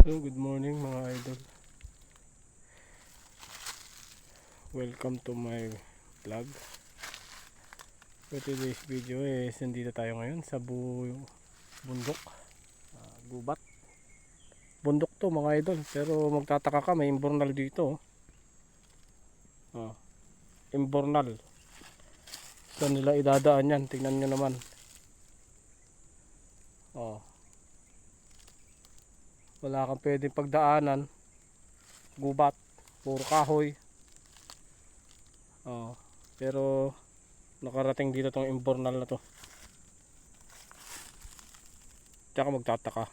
Hello, good morning mga idol. Welcome to my vlog. For today's video is nandito tayo ngayon sa bundok, gubat. Bundok to mga idol, pero magtataka ka, may imbornal dito. Imbornal. Saan nila idadaan yan? Tingnan nyo naman. Wala kang pwedeng pagdaanan. Gubat, puro kahoy. Pero nakarating dito tong imbornal na to. Tsaka magtataka.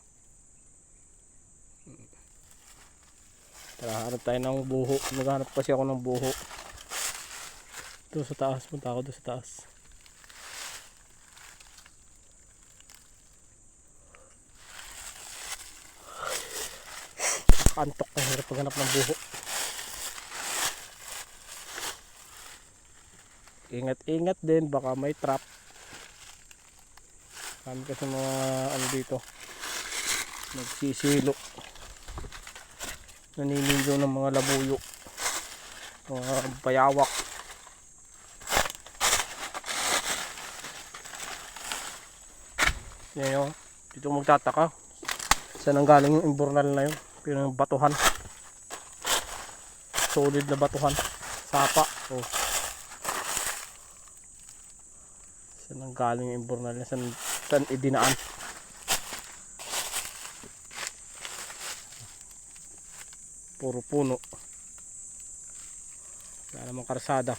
Tara, hanap tayo ng buho. Naghanap kasi ako ng buho. Doon sa taas, punta ako doon sa taas. Antok na, hirap paghanap ng buho. Ingat-ingat din, baka may trap. Kami kasi mga ano dito, nagsisilo, naninigaw ng mga labuyo, mga bayawak. Yan yun, dito magtataka saan ang galing yung imbornal na yun. Pero yung batuhan, solid na batuhan, sapa. Saan ang galing yung imbornal na, saan idinaan. Puro puno, wala namang karsada.